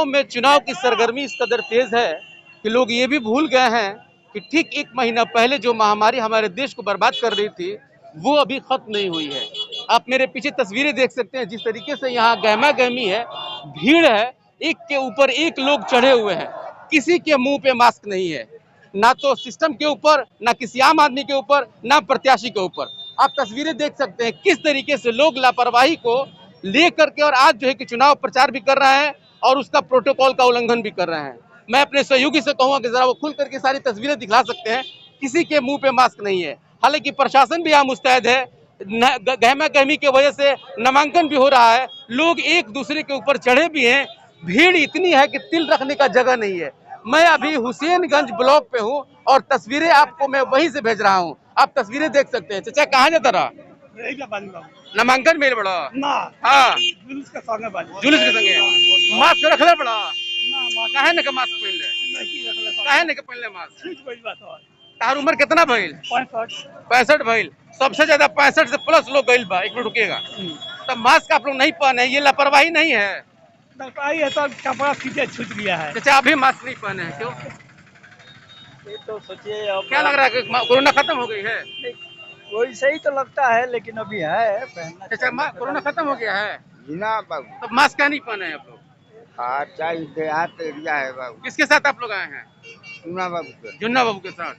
में चुनाव की सरगर्मी इस कदर तेज है कि लोग ये भी भूल गए हैं कि ठीक एक महीना पहले जो महामारी हमारे देश को बर्बाद कर रही थी वो अभी खत्म नहीं हुई है। आप मेरे पीछे तस्वीरें देख सकते हैं, जिस तरीके से यहाँ गहमा गहमी है, भीड़ है, एक के ऊपर एक लोग चढ़े हुए हैं। किसी के मुंह पे मास्क नहीं है, ना तो सिस्टम के ऊपर, ना किसी आम आदमी के ऊपर, ना प्रत्याशी के ऊपर। आप तस्वीरें देख सकते हैं किस तरीके से लोग लापरवाही को लेकर के और आज जो है कि चुनाव प्रचार भी कर रहे हैं और उसका प्रोटोकॉल का उल्लंघन भी कर रहे हैं। मैं अपने सहयोगी से कहूंगा कि जरा वो खुल करके सारी तस्वीरें दिखला सकते हैं। किसी के मुंह पे मास्क नहीं है। हालांकि प्रशासन भी यहाँ मुस्तैद है। गहमा गहमी की वजह से नामांकन भी हो रहा है, लोग एक दूसरे के ऊपर चढ़े भी हैं। भीड़ इतनी है कि तिल रखने का जगह नहीं है। मैं अभी हुसैनगंज ब्लॉक पे हूँ और तस्वीरें आपको मैं वहीं से भेज रहा हूँ। आप तस्वीरें देख सकते हैं। चाचा कहाँ जाता रहा? नामांकन मेल बड़ा हाँ जुलूस के संगे मास्क रखले बड़ा काहे न के मास्क पहन ले, काहे न के पहन ले मास्क? तार उम्र कितना भइल? 65 भइल। सबसे ज्यादा 65 से प्लस लोग गइल बा। एक मिनट रुकिएगा। तब मास्क आप लोग नहीं पहने, ये लापरवाही नहीं है? लापरवाही है तो कपड़ा सीधे छूट गया है। चाचा अभी मास्क नहीं पहने हैं, क्यों? ये तो सोचिए क्या लग रहा है कि कोरोना खत्म हो गई है? वही सही तो लगता है, लेकिन अभी है पहनना। चाचा कोरोना खत्म हो गया है ना बाबू, तो मास्क क्या नहीं पहने हैं आप लोग? अच्छा देहात एरिया है बाबू। किसके साथ आप लोग आए हैं? सुना बाबू के जुन्ना बाबू के साथ।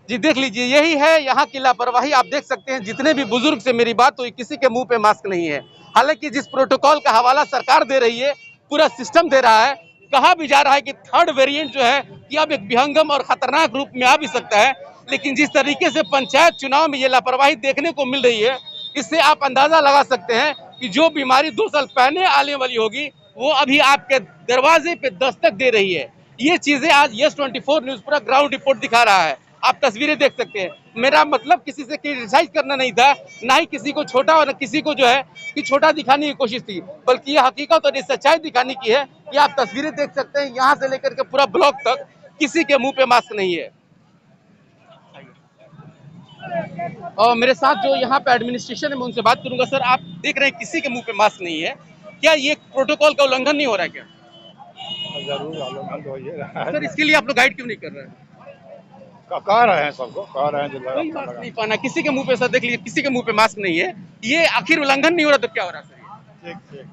जी देख लीजिए, यही है यहाँ की लापरवाही। आप देख सकते हैं जितने भी बुजुर्ग से मेरी बात हुई, किसी के मुंह पे मास्क नहीं है। हालांकि जिस प्रोटोकॉल का हवाला सरकार दे रही है, पूरा सिस्टम दे रहा है, कहा भी जा रहा है कि थर्ड वेरिएंट जो है कि अब एक विहंगम और खतरनाक रूप में आ भी सकता है। लेकिन जिस तरीके से पंचायत चुनाव में ये लापरवाही देखने को मिल रही है, इससे आप अंदाजा लगा सकते हैं कि जो बीमारी 2 साल पहले आने वाली होगी वो अभी आपके दरवाजे पे दस्तक दे रही है। ये चीजें आज यस 24 न्यूज पूरा ग्राउंड रिपोर्ट दिखा रहा है। आप तस्वीरें देख सकते हैं। मेरा मतलब किसी से क्रिटिसाइज करना नहीं था, ना ही किसी को छोटा और किसी को जो है कि छोटा दिखाने की कोशिश थी, बल्कि ये हकीकत और ये सच्चाई दिखाने की है कि आप तस्वीरें देख सकते हैं यहाँ से लेकर के पूरा ब्लॉक तक किसी के मुंह पे मास्क नहीं है। और मेरे साथ जो यहाँ पे एडमिनिस्ट्रेशन है मैं उनसे बात करूंगा। सर आप देख रहे हैं किसी के मुंह पे मास्क नहीं है, क्या ये प्रोटोकॉल का उल्लंघन नहीं हो रहा है क्या? जरूर उल्लंघन तो हो ही रहा है। सर इसके लिए आप लोग गाइड क्यों नहीं कर रहे हैं? कह रहे हैं सबको, कह रहे हैं जो कोई मास्क नहीं पाना, किसी के मुंह पे, सर देख लीजिए किसी के मुंह पे मास्क नहीं है। ये आखिर उल्लंघन नहीं हो रहा तो क्या हो रहा है सर? ठीक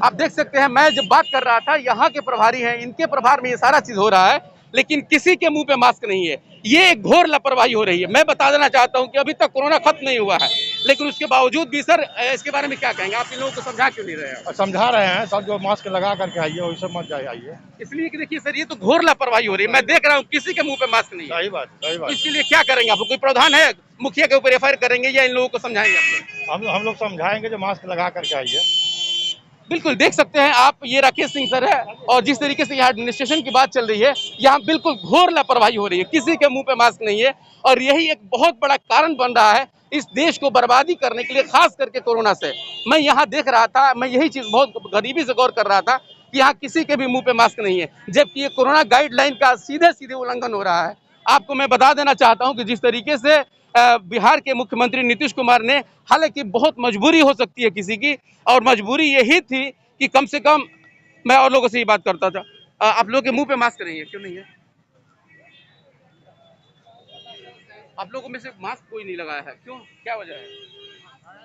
आप देख सकते हैं, मैं जब बात कर रहा था यहाँ के प्रभारी हैं, इनके प्रभार में ये सारा चीज हो रहा है, लेकिन किसी के मुंह पे मास्क नहीं है। ये एक घोर लापरवाही हो रही है। मैं बता देना चाहता हूँ कि अभी तक कोरोना खत्म नहीं हुआ है, लेकिन उसके बावजूद भी सर इसके बारे में क्या कहेंगे? आप इन लोगों को समझा क्यों नहीं रहे हैं? समझा रहे हैं सब, जो मास्क लगा करके आइए वैसे मत जाइए। इसलिए कि देखिए सर, ये तो घोर लापरवाही हो रही है। मैं देख रहा हूँ किसी के मुंह पे मास्क नहीं है। सही बात, सही बात। इसके लिए क्या करेंगे आप लोग? कोई प्रावधान है? मुखिया के ऊपर एफआईआर करेंगे या इन लोगों को समझाएंगे आप लोग? हम लोग समझाएंगे जो मास्क लगा करके आइए। बिल्कुल देख सकते हैं आप, ये राकेश सिंह सर है और जिस तरीके से यहाँ एडमिनिस्ट्रेशन की बात चल रही है, यहाँ बिल्कुल घोर लापरवाही हो रही है। किसी के मुंह पे मास्क नहीं है और यही एक बहुत बड़ा कारण बन रहा है इस देश को बर्बादी करने के लिए, खास करके कोरोना से। मैं यहाँ देख रहा था, मैं यही चीज बहुत गरीबी से गौर कर रहा था कि यहाँ किसी के भी मुंह पे मास्क नहीं है, जबकि ये कोरोना गाइडलाइन का सीधे सीधे उल्लंघन हो रहा है। आपको मैं बता देना चाहता हूँ कि जिस तरीके से बिहार के मुख्यमंत्री नीतीश कुमार ने, हालांकि बहुत मजबूरी हो सकती है किसी की, और मजबूरी यही थी कि कम से कम मैं और लोगों से ही बात करता था। आप लोगों के मुंह पे मास्क नहीं है, क्यों नहीं है? आप लोगों में से मास्क कोई नहीं लगाया है, क्यों? क्या वजह है?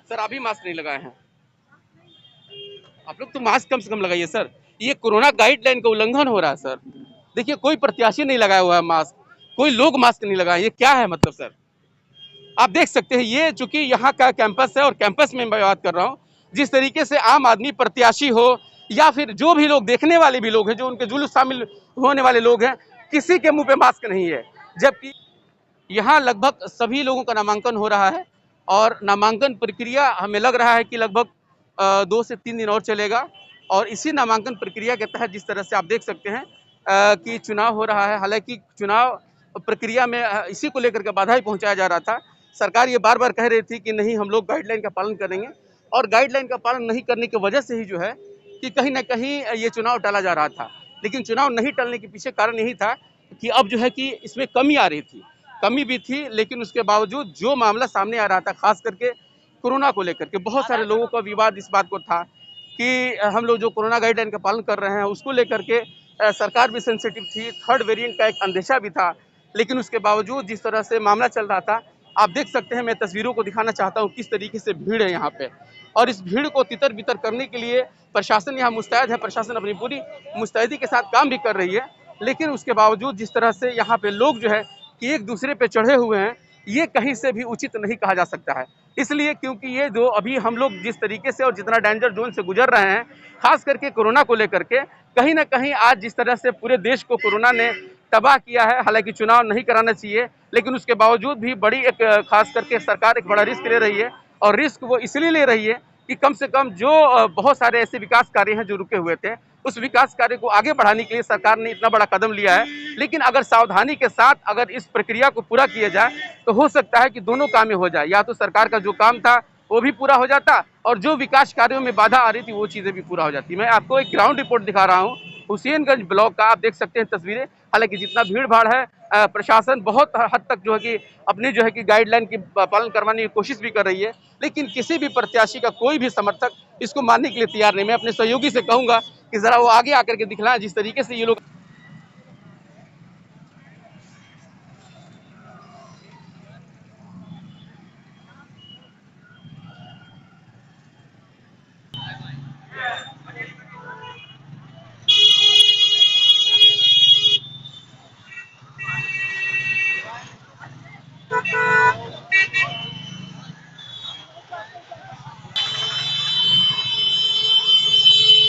सर आप भी मास्क नहीं लगाए हैं। आप लोग तो मास्क कम से कम लगाइए सर। ये कोरोना गाइडलाइन का उल्लंघन हो रहा है सर। देखिए कोई प्रत्याशी नहीं लगाया हुआ है मास्क, कोई लोग मास्क नहीं लगाए, ये क्या है मतलब सर? आप देख सकते हैं ये चूंकि यहाँ का कैंपस है और कैंपस में मैं बात कर रहा हूँ, जिस तरीके से आम आदमी प्रत्याशी हो या फिर जो भी लोग देखने वाले भी लोग हैं, जो उनके जुलूस शामिल होने वाले लोग हैं, किसी के मुंह पे मास्क नहीं है। जबकि यहाँ लगभग सभी लोगों का नामांकन हो रहा है और नामांकन प्रक्रिया हमें लग रहा है कि लगभग 2 से 3 दिन और चलेगा। और इसी नामांकन प्रक्रिया के तहत जिस तरह से आप देख सकते हैं कि चुनाव हो रहा है, हालांकि चुनाव प्रक्रिया में इसी को लेकर के बाधा ही पहुंचाया जा रहा था। सरकार ये बार बार कह रही थी कि नहीं हम लोग गाइडलाइन का पालन करेंगे, और गाइडलाइन का पालन नहीं करने की वजह से ही जो है कि कहीं ना कहीं ये चुनाव टाला जा रहा था। लेकिन चुनाव नहीं टलने के पीछे कारण यही था कि अब जो है कि इसमें कमी आ रही थी, कमी भी थी, लेकिन उसके बावजूद जो मामला सामने आ रहा था, खास करके कोरोना को लेकर के बहुत सारे लोगों का विवाद इस बात को था कि हम लोग जो कोरोना गाइडलाइन का पालन कर रहे हैं उसको लेकर के सरकार भी सेंसिटिव थी, थर्ड वेरिएंट का एक अंदेशा भी था। लेकिन उसके बावजूद जिस तरह से मामला चल रहा था, आप देख सकते हैं, मैं तस्वीरों को दिखाना चाहता हूँ किस तरीके से भीड़ है यहाँ पे। और इस भीड़ को तितर बितर करने के लिए प्रशासन यहाँ मुस्तैद है, प्रशासन अपनी पूरी मुस्तैदी के साथ काम भी कर रही है। लेकिन उसके बावजूद जिस तरह से यहाँ पे लोग जो है कि एक दूसरे पे चढ़े हुए हैं, ये कहीं से भी उचित नहीं कहा जा सकता है। इसलिए क्योंकि ये जो अभी हम लोग जिस तरीके से और जितना डेंजर जोन से गुजर रहे हैं, खास करके कोरोना को लेकर के, कहीं ना कहीं आज जिस तरह से पूरे देश को कोरोना ने तबाह किया है, हालांकि चुनाव नहीं कराना चाहिए, लेकिन उसके बावजूद भी बड़ी एक खास करके सरकार एक बड़ा रिस्क ले रही है। और रिस्क वो इसलिए ले रही है कि कम से कम जो बहुत सारे ऐसे विकास कार्य हैं जो रुके हुए थे, उस विकास कार्य को आगे बढ़ाने के लिए सरकार ने इतना बड़ा कदम लिया है। लेकिन अगर सावधानी के साथ अगर इस प्रक्रिया को पूरा किया जाए तो हो सकता है कि दोनों काम हो जाए, या तो सरकार का जो काम था वो भी पूरा हो जाता और जो विकास कार्यों में बाधा आ रही थी वो चीज़ें भी पूरा हो जाती। मैं आपको एक ग्राउंड रिपोर्ट दिखा रहा हूँ हुसैनगंज ब्लॉक का, आप देख सकते हैं तस्वीरें। हालांकि जितना भीड़ भाड़ है, प्रशासन बहुत हद तक जो है कि अपनी जो है कि गाइडलाइन की पालन करवाने की कोशिश भी कर रही है, लेकिन किसी भी प्रत्याशी का कोई भी समर्थक इसको मानने के लिए तैयार नहीं। मैं अपने सहयोगी से कहूंगा कि जरा वो आगे आकर के दिखलाएं जिस तरीके से ये लोग